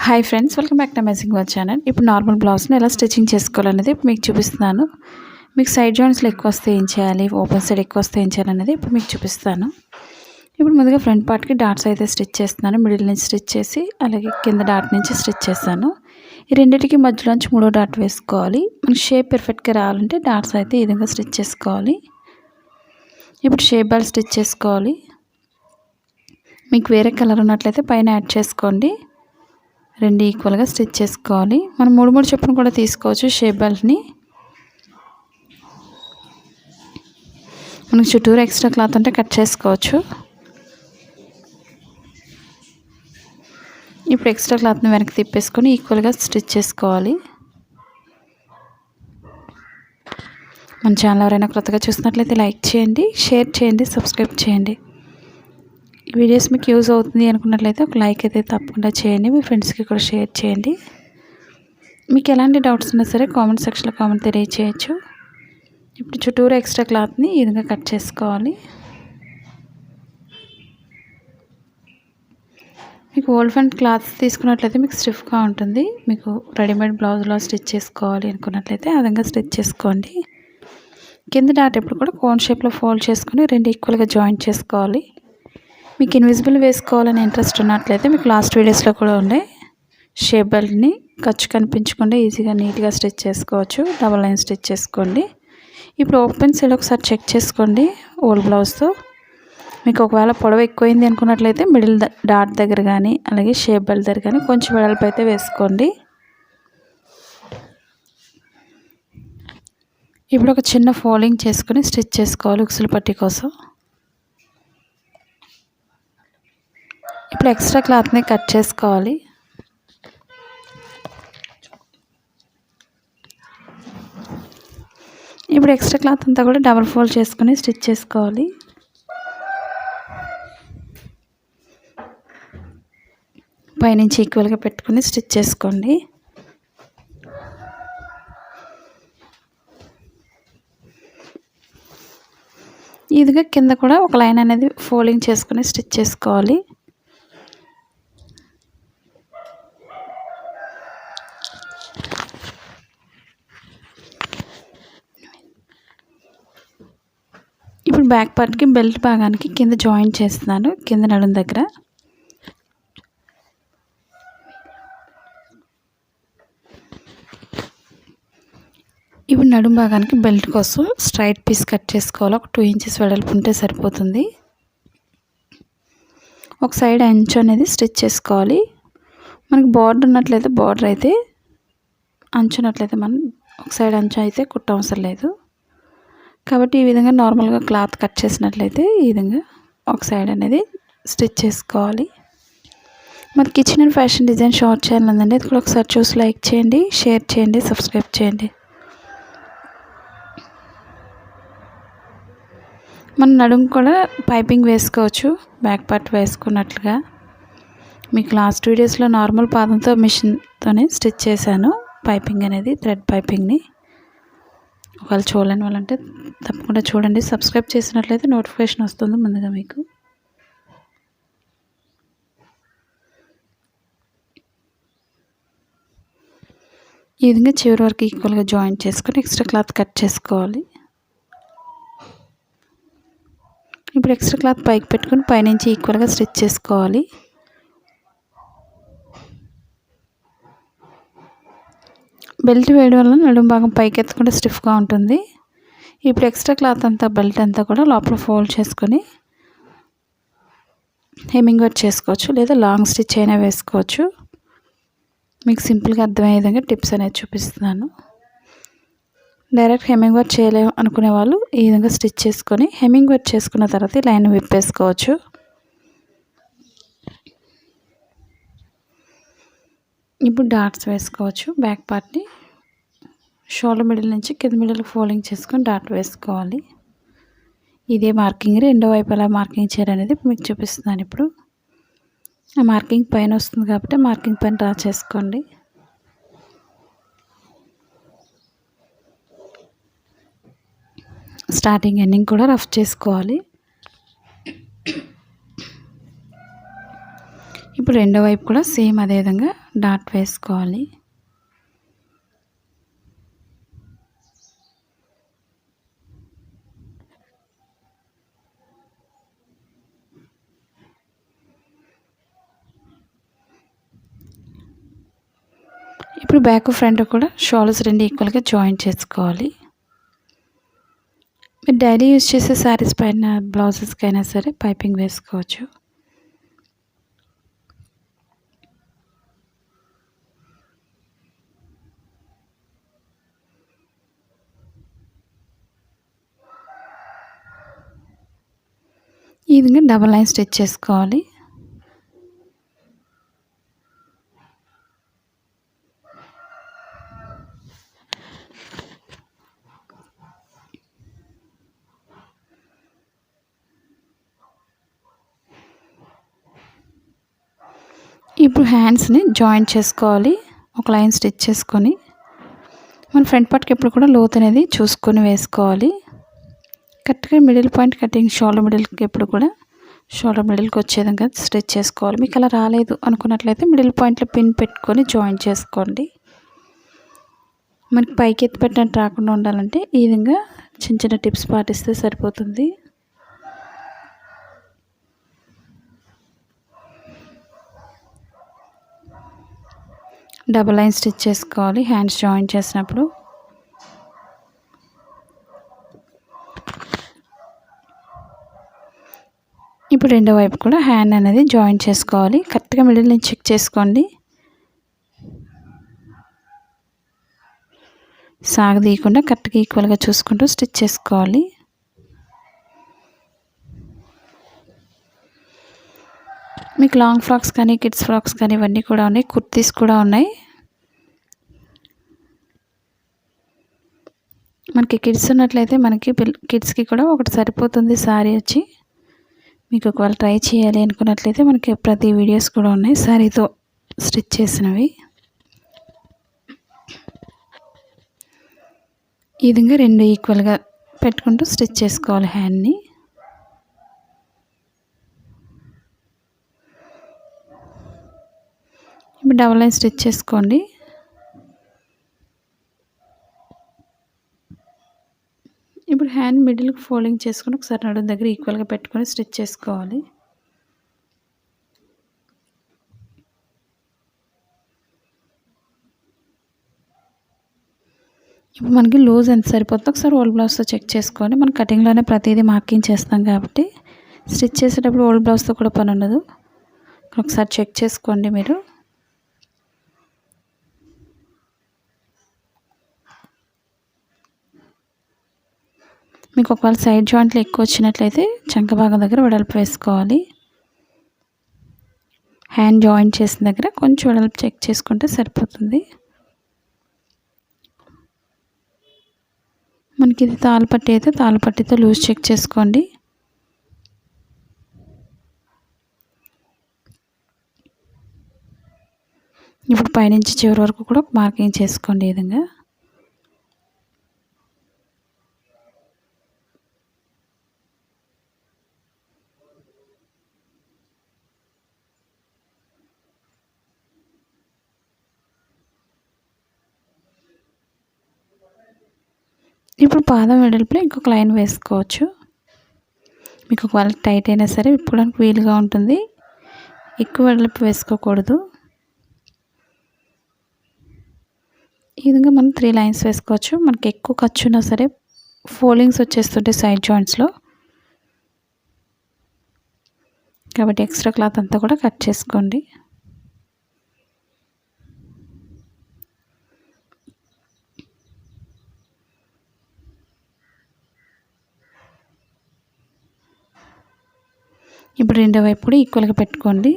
Hi friends, welcome back to amazing work channel. ఇప్పుడు normal బ్లౌజ్ని ఎలా స్టిచ్చింగ్ చేసుకోవాలనేది ఇప్పుడు మీకు చూపిస్తున్నాను. మీకు సైడ్ జాయింట్స్లో ఎక్కువ వస్తే ఏం చేయాలి, ఓపెన్ సైడ్ ఎక్కువ వస్తే ఏం చేయాలనేది ఇప్పుడు మీకు చూపిస్తాను. ఇప్పుడు ముందుగా ఫ్రంట్ పార్ట్కి డాట్స్ అయితే స్టిచ్ చేస్తున్నాను. మిడిల్ నుంచి స్టిచ్ చేసి అలాగే కింద డాట్ నుంచి స్టిచ్ చేస్తాను. ఈ రెండింటికి మధ్యలోంచి మూడో డాట్ వేసుకోవాలి. మనకి షేప్ పర్ఫెక్ట్గా రావాలంటే డాట్స్ అయితే ఈ విధంగా స్టిచ్ చేసుకోవాలి. ఇప్పుడు షేప్ బాల్ స్టిచ్ చేసుకోవాలి. మీకు వేరే కలర్ ఉన్నట్లయితే పైన యాడ్ చేసుకోండి. రెండు ఈక్వల్గా స్టిచ్ చేసుకోవాలి. మనం మూడు చొప్పున కూడా తీసుకోవచ్చు షేప్ బెల్ట్ని. మనకు చుట్టూరు ఎక్స్ట్రా క్లాత్ ఉంటే కట్ చేసుకోవచ్చు. ఇప్పుడు ఎక్స్ట్రా క్లాత్ని వెనక్కి తిప్పేసుకొని ఈక్వల్గా స్టిచ్ చేసుకోవాలి. మన ఛానల్ ఎవరైనా కొత్తగా చూసినట్లయితే లైక్ చేయండి, షేర్ చేయండి, సబ్స్క్రైబ్ చేయండి. ఈ వీడియోస్ మీకు యూజ్ అవుతుంది అనుకున్నట్లయితే ఒక లైక్ అయితే తప్పకుండా చేయండి. మీ ఫ్రెండ్స్కి కూడా షేర్ చేయండి. మీకు ఎలాంటి డౌట్స్ ఉన్నా సరే కామెంట్ సెక్షన్లో కామెంట్ తెలియచేయచ్చు. ఇప్పుడు చుట్టూరు ఎక్స్ట్రా క్లాత్ని ఈ విధంగా కట్ చేసుకోవాలి. మీకు ఓల్డ్ ఫ్రంట్ క్లాత్ తీసుకున్నట్లయితే మీకు స్టిఫ్గా ఉంటుంది. మీకు రెడీమేడ్ బ్లౌజ్లో స్టిచ్ చేసుకోవాలి అనుకున్నట్లయితే ఆ విధంగా స్టిచ్ చేసుకోండి. కింద డాట్ ఎప్పుడు కూడా కోన్ షేప్లో ఫోల్డ్ చేసుకొని రెండు ఈక్వల్గా జాయింట్ చేసుకోవాలి. మీకు ఇన్విజిబుల్ వేసుకోవాలని ఇంట్రెస్ట్ ఉన్నట్లయితే మీకు లాస్ట్ వీడియోస్లో కూడా ఉండే షేప్ బెల్ట్ని ఖర్చు కనిపించకుండా ఈజీగా నీట్గా స్టిచ్ చేసుకోవచ్చు. డబల్ లైన్ స్టిచ్ చేసుకోండి. ఇప్పుడు ఓపెన్ సైడ్ ఒకసారి చెక్ చేసుకోండి. ఓల్డ్ బ్లౌజ్తో మీకు ఒకవేళ పొడవు ఎక్కువైంది అనుకున్నట్లయితే మిడిల్ డాట్ దగ్గర కానీ అలాగే షేప్ బెల్ట్ దగ్గర కానీ కొంచెం వెడల్పు అయితే వేసుకోండి. ఇప్పుడు ఒక చిన్న ఫోల్డింగ్ చేసుకొని స్టిచ్ చేసుకోవాలి ఉక్సులు పట్టి కోసం. ఇప్పుడు ఎక్స్ట్రా క్లాత్ని కట్ చేసుకోవాలి. ఇప్పుడు ఎక్స్ట్రా క్లాత్ అంతా కూడా డబల్ ఫోల్డ్ చేసుకొని స్టిచ్ చేసుకోవాలి. పైనుంచి ఈక్వల్గా పెట్టుకుని స్టిచ్ చేసుకోండి. ఇదిగా కింద కూడా ఒక లైన్ అనేది ఫోల్డింగ్ చేసుకొని స్టిచ్ చేసుకోవాలి. ఇప్పుడు బ్యాక్ పార్ట్కి బెల్ట్ భాగానికి కింద జాయింట్ చేస్తున్నాను. కింద నడుం దగ్గర ఇప్పుడు నడుం భాగానికి బెల్ట్ కోసం స్ట్రైట్ పీస్ కట్ చేసుకోవాలి. ఒక 2 ఇంచెస్ వెడల్పు ఉంటే సరిపోతుంది. ఒక సైడ్ అంచు అనేది స్టిచ్ చేసుకోవాలి. మనకి బార్డర్ ఉన్నట్లయితే బార్డర్ అయితే, అంచు ఉన్నట్లయితే మనం ఒక సైడ్ అంచు అయితే కుట్టవసరం లేదు. కాబట్టి ఈ విధంగా నార్మల్గా క్లాత్ కట్ చేసినట్లయితే ఈ విధంగా ఒక సైడ్ అనేది స్టిచ్ చేసుకోవాలి. మరి kitchen and fashion design short channel ఉందండి. అది కూడా ఒకసారి చూసి లైక్ చేయండి, షేర్ చేయండి, సబ్స్క్రైబ్ చేయండి. మన నడుము కూడా పైపింగ్ వేసుకోవచ్చు బ్యాక్ పార్ట్ వేసుకున్నట్లుగా. మీకు లాస్ట్ వీడియోస్లో నార్మల్ పాదంతో మిషన్తోనే స్టిచ్ చేశాను పైపింగ్ అనేది, థ్రెడ్ పైపింగ్ని. ఒకవేళ చూడలేని వాళ్ళంటే తప్పకుండా చూడండి. సబ్స్క్రైబ్ చేసినట్లయితే నోటిఫికేషన్ వస్తుంది ముందుగా మీకు. ఈ విధంగా చివరి వరకు ఈక్వల్గా జాయింట్ చేసుకొని ఎక్స్ట్రా క్లాత్ కట్ చేసుకోవాలి. ఇప్పుడు ఎక్స్ట్రా క్లాత్ పైకి పెట్టుకొని పైనుంచి ఈక్వల్గా స్టిచ్ చేసుకోవాలి. బెల్ట్ వేయడం వల్ల నడుము భాగం పైకి ఎత్తకుండా స్టిఫ్గా ఉంటుంది. ఇప్పుడు ఎక్స్ట్రా క్లాత్ అంతా బెల్ట్ అంతా కూడా లోపల ఫోల్డ్ చేసుకొని హెమ్మింగ్ వర్క్ చేసుకోవచ్చు, లేదా లాంగ్ స్టిచ్ అయినా వేసుకోవచ్చు. మీకు సింపుల్గా అర్థమయ్యే విధంగా టిప్స్ అనేది చూపిస్తున్నాను. డైరెక్ట్ హెమ్మింగ్ వర్క్ చేయలేము అనుకునే వాళ్ళు ఈ విధంగా స్టిచ్ చేసుకొని హెమ్మింగ్ వర్క్ చేసుకున్న తర్వాత లైన్ విప్పేసుకోవచ్చు. ఇప్పుడు డాట్స్ వేసుకోవచ్చు. బ్యాక్ పార్ట్ని షోల్డర్ మిడిల్ నుంచి కింద మిడిల్ ఫోల్డింగ్ చేసుకొని డాట్ వేసుకోవాలి. ఇదే మార్కింగ్ రెండో వైపు ఎలా మార్కింగ్ చేయాలనేది మీకు చూపిస్తున్నాను. ఇప్పుడు ఆ మార్కింగ్ పైన వస్తుంది కాబట్టి మార్కింగ్ పైన డ్రా చేసుకోండి. స్టార్టింగ్ ఎండింగ్ కూడా రఫ్ చేసుకోవాలి. ఇప్పుడు రెండో వైపు కూడా సేమ్ అదే విధంగా డాట్ వేసుకోవాలి. ఇప్పుడు బ్యాక్ ఫ్రంట్ కూడా షోల్డర్స్ రెండు ఈక్వల్గా జాయిన్ చేసుకోవాలి. మీరు డైలీ యూజ్ చేసే శారీస్ పైన బ్లౌజెస్కి అయినా సరే పైపింగ్ వేసుకోవచ్చు. ఈ విధంగా డబల్ లైన్ స్టిచ్ చేసుకోవాలి. ఇప్పుడు హ్యాండ్స్ని జాయింట్ చేసుకోవాలి. ఒక లైన్ స్టిచ్ చేసుకొని మన ఫ్రంట్ పార్ట్కి ఎప్పుడు కూడా లోతు అనేది చూసుకొని వేసుకోవాలి. కరెక్ట్గా మిడిల్ పాయింట్ కటింగ్ షోల్డర్ మిడిల్కి ఎప్పుడు కూడా షోల్డర్ మిడిల్కి వచ్చే విధంగా స్టిచ్ చేసుకోవాలి. మీకు అలా రాలేదు అనుకున్నట్లయితే మిడిల్ పాయింట్లో పిన్ పెట్టుకొని జాయిన్ చేసుకోండి. మనకి పైకి ఎత్తి పెట్టినట్టు రాకుండా ఉండాలంటే ఈ విధంగా చిన్న చిన్న టిప్స్ పాటిస్తే సరిపోతుంది. డబల్ లైన్ స్టిచ్ చేసుకోవాలి హ్యాండ్స్ జాయిన్ చేసినప్పుడు. ఇప్పుడు రెండో వైపు కూడా హ్యాండ్ అనేది జాయిన్ చేసుకోవాలి. కరెక్ట్గా మిడిల్ నుంచి చెక్ చేసుకోండి. సాగదీయకుండా కరెక్ట్గా ఈక్వల్గా చూసుకుంటూ స్టిచ్ చేసుకోవాలి. మీకు లాంగ్ ఫ్రాక్స్ కానీ కిడ్స్ ఫ్రాక్స్ కానీ ఇవన్నీ కూడా ఉన్నాయి. కుర్తీస్ కూడా ఉన్నాయి. మనకి కిడ్స్ ఉన్నట్లయితే మనకి కిడ్స్కి కూడా ఒకటి సరిపోతుంది శారీ వచ్చి. మీకు ఒకవేళ ట్రై చేయాలి అనుకున్నట్లయితే మనకి ప్రతి వీడియోస్ కూడా ఉన్నాయి శారీతో స్టిచ్ చేసినవి. ఈ విధంగా రెండు ఈక్వల్గా పెట్టుకుంటూ స్టిచ్ చేసుకోవాలి హ్యాండ్ని. ఇప్పుడు డబల్ లైన్ స్టిచ్ చేసుకోండి. ఇప్పుడు హ్యాండ్ మిడిల్కి ఫోల్డింగ్ చేసుకొని ఒకసారి నడుము దగ్గర ఈక్వల్గా పెట్టుకొని స్టిచ్ చేసుకోవాలి. ఇప్పుడు మనకి లూజ్ ఎంత సరిపోతుందో ఒకసారి ఓల్డ్ బ్లౌజ్తో చెక్ చేసుకోండి. మనం కటింగ్లోనే ప్రతిదీ మార్కింగ్ చేస్తాం కాబట్టి స్టిచ్ చేసేటప్పుడు ఓల్డ్ బ్లౌజ్తో కూడా పని ఉండదు. ఒకసారి చెక్ చేసుకోండి మీరు. మీకు ఒకవేళ సైడ్ జాయింట్లు ఎక్కువ వచ్చినట్లయితే చంక భాగం దగ్గర వెడల్పు వేసుకోవాలి. హ్యాండ్ జాయింట్ చేసిన దగ్గర కొంచెం వెడల్పు చెక్ చేసుకుంటే సరిపోతుంది. మనకి ఇది తాళ్ళపట్టి అయితే తాళ్ళపట్టితో లూజ్ చెక్ చేసుకోండి. ఇప్పుడు పైనుంచి చివరి వరకు కూడా మార్కింగ్ చేసుకోండి ఈ విధంగా. ఇప్పుడు పాదం వెడల్పులో ఇంకొక లైన్ వేసుకోవచ్చు. మీకు ఒకవేళ టైట్ అయినా సరే విప్పుకోవడానికి వీలుగా ఉంటుంది. ఎక్కువ వెడల్పు వేసుకోకూడదు. ఈ విధంగా మనం 3 లైన్స్ వేసుకోవచ్చు. మనకి ఎక్కువ ఖర్చు ఉన్నా సరే ఫోల్డింగ్స్ వచ్చేస్తుంటే సైడ్ జాయింట్స్లో, కాబట్టి ఎక్స్ట్రా క్లాత్ అంతా కూడా కట్ చేసుకోండి. ఇప్పుడు రెండో వైపు కూడా ఈక్వల్గా పెట్టుకోండి.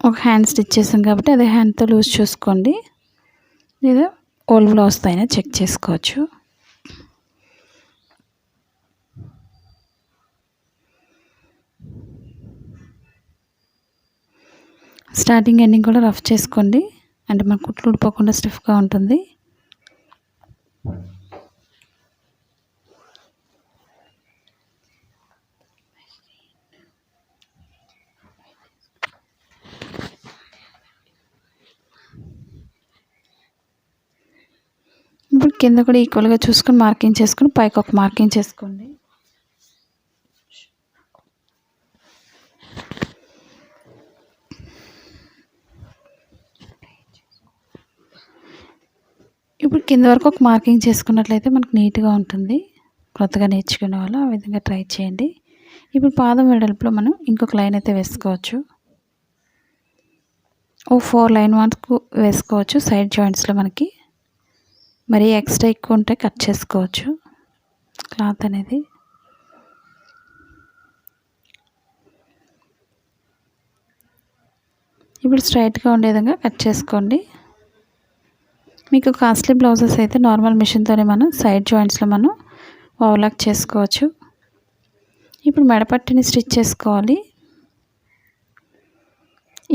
ఒక హ్యాండ్ స్టిచ్ చేసాం కాబట్టి అదే హ్యాండ్తో లూజ్ చూసుకోండి, లేదా ఓల్డ్ బ్లౌజ్తో అయినా చెక్ చేసుకోవచ్చు. స్టార్టింగ్ ఎండింగ్ కూడా రఫ్ చేసుకోండి, అంటే మన కుట్లు ఊడిపోకుండా స్టిఫ్గా ఉంటుంది. కింద కూడా ఈక్వల్గా చూసుకొని మార్కింగ్ చేసుకొని పైకి ఒక మార్కింగ్ చేసుకోండి. ఇప్పుడు కింద వరకు ఒక మార్కింగ్ చేసుకున్నట్లయితే మనకు నీట్గా ఉంటుంది. కొత్తగా నేర్చుకునే వాళ్ళు ఆ విధంగా ట్రై చేయండి. ఇప్పుడు పాదం వెడల్పులో మనం ఇంకొక లైన్ అయితే వేసుకోవచ్చు. ఓ 4 లైన్ వరకు వేసుకోవచ్చు. సైడ్ జాయింట్స్లో మనకి మరీ ఎక్స్ట్రా ఎక్కువ ఉంటే కట్ చేసుకోవచ్చు క్లాత్ అనేది. ఇప్పుడు స్ట్రైట్గా ఉండే విధంగా కట్ చేసుకోండి. మీకు కాస్ట్లీ బ్లౌజెస్ అయితే నార్మల్ మిషన్తోనే మనం సైడ్ జాయింట్స్లో మనం ఓవర్లాక్ చేసుకోవచ్చు. ఇప్పుడు మెడపట్టిని స్టిచ్ చేసుకోవాలి.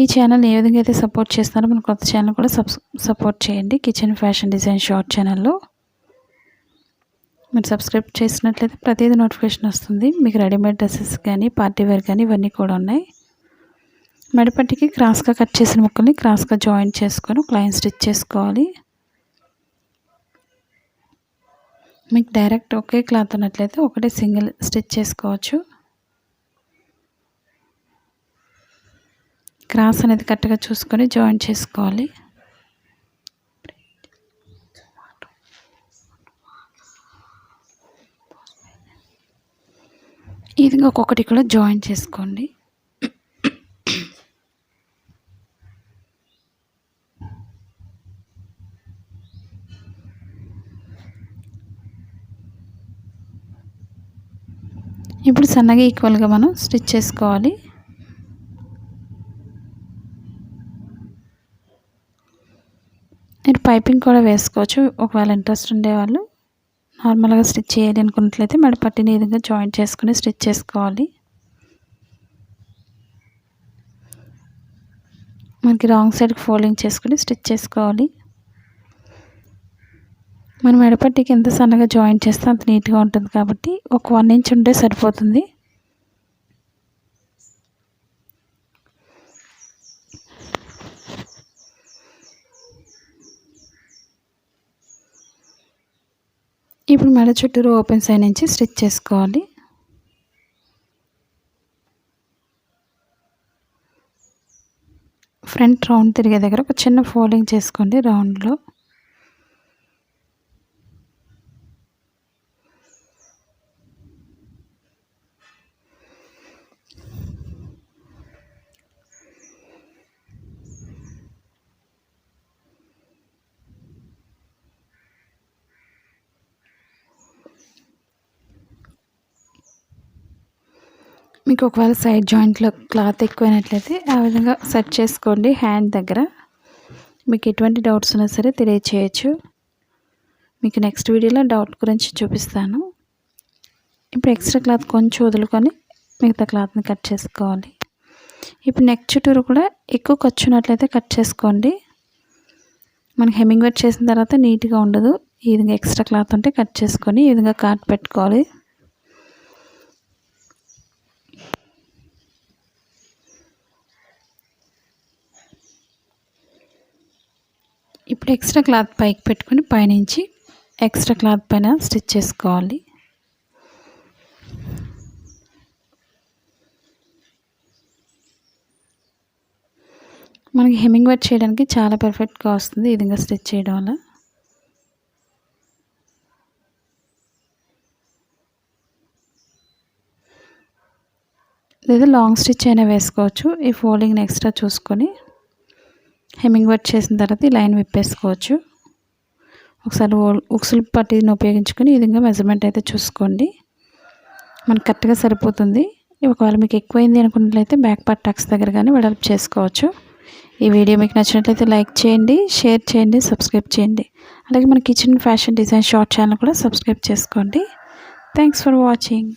ఈ ఛానల్ ఏ విధంగా అయితే సపోర్ట్ చేస్తారో మన కొత్త ఛానల్ కూడా సపోర్ట్ చేయండి. కిచెన్ ఫ్యాషన్ డిజైన్ షార్ట్ ఛానల్లో మీరు సబ్స్క్రైబ్ చేసినట్లయితే ప్రతిదీ నోటిఫికేషన్ వస్తుంది. మీకు రెడీమేడ్ డ్రెస్సెస్ కానీ పార్టీ వేర్ కానీ ఇవన్నీ కూడా ఉన్నాయి. మెడపట్టికి క్రాస్గా కట్ చేసిన ముక్కల్ని క్రాస్గా జాయింట్ చేసుకొని ఒక లైన్ స్టిచ్ చేసుకోవాలి. మీకు డైరెక్ట్ ఒకే క్లాత్ ఉన్నట్లయితే ఒకటే సింగిల్ స్టిచ్ చేసుకోవచ్చు. క్రాస్ అనేది కరెక్ట్గా చూసుకొని జాయింట్ చేసుకోవాలి. ఈ విధంగా ఒక్కొక్కటి కూడా జాయింట్ చేసుకోండి. ఇప్పుడు సన్నగా ఈక్వల్గా మనం స్టిచ్ చేసుకోవాలి. మీరు పైపింగ్ కూడా వేసుకోవచ్చు. ఒకవేళ ఇంట్రెస్ట్ ఉండేవాళ్ళు నార్మల్గా స్టిచ్ చేయాలి అనుకున్నట్లయితే మెడపట్టిని ఈ విధంగా జాయింట్ చేసుకుని స్టిచ్ చేసుకోవాలి. మనకి రాంగ్ సైడ్కి ఫోల్డింగ్ చేసుకుని స్టిచ్ చేసుకోవాలి. మనం మెడపట్టికి ఎంత సన్నగా జాయింట్ చేస్తే అంత నీట్గా ఉంటుంది కాబట్టి ఒక 1 ఇంచ్ ఉంటే సరిపోతుంది. ఇప్పుడు మెడ చుట్టూరు ఓపెన్ సైడ్ నుంచి స్టిచ్ చేసుకోవాలి. ఫ్రంట్ రౌండ్ తిరిగే దగ్గర ఒక చిన్న ఫోల్డింగ్ చేసుకోండి రౌండ్లో. మీకు ఒకవేళ సైడ్ జాయింట్లో క్లాత్ ఎక్కువైనట్లయితే ఆ విధంగా సెట్ చేసుకోండి హ్యాండ్ దగ్గర. మీకు ఎటువంటి డౌట్స్ ఉన్నా సరే తెలియచేయచ్చు. మీకు నెక్స్ట్ వీడియోలో డౌట్ గురించి చూపిస్తాను. ఇప్పుడు ఎక్స్ట్రా క్లాత్ కొంచెం వదులుకొని మిగతా క్లాత్ని కట్ చేసుకోవాలి. ఇప్పుడు నెక్ చుట్టూరు కూడా ఎక్కువ ఖర్చు ఉన్నట్లయితే కట్ చేసుకోండి. మనకి హెమ్మింగ్ వర్క్ చేసిన తర్వాత నీట్గా ఉండదు. ఈ విధంగా ఎక్స్ట్రా క్లాత్ ఉంటే కట్ చేసుకొని ఈ విధంగా కాట్ పెట్టుకోవాలి. ఇప్పుడు ఎక్స్ట్రా క్లాత్ పైకి పెట్టుకొని పైనుంచి ఎక్స్ట్రా క్లాత్ పైన స్టిచ్ చేసుకోవాలి. మనకి హెమ్మింగ్ వర్క్ చేయడానికి చాలా పర్ఫెక్ట్గా వస్తుంది ఈ విధంగా స్టిచ్ చేయడం వల్ల. లేదా లాంగ్ స్టిచ్ అయినా వేసుకోవచ్చు. ఈ ఫోల్డింగ్ని ఎక్స్ట్రా చూసుకొని హెమ్మింగ్ వర్క్ చేసిన తర్వాత ఈ లైన్ విప్పేసుకోవచ్చు. ఒకసారి ఉక్సులు పట్టీని ఉపయోగించుకొని ఈ విధంగా మెజర్మెంట్ అయితే చూసుకోండి. మనకు కరెక్ట్గా సరిపోతుంది. ఒకవేళ మీకు ఎక్కువైంది అనుకున్నట్లయితే బ్యాక్ పార్ట్ టక్స్ దగ్గర కానీ వెడల్పు చేసుకోవచ్చు. ఈ వీడియో మీకు నచ్చినట్లయితే లైక్ చేయండి, షేర్ చేయండి, సబ్స్క్రైబ్ చేయండి. అలాగే మన kitchen fashion design short channel కూడా సబ్స్క్రైబ్ చేసుకోండి. Thanks for watching.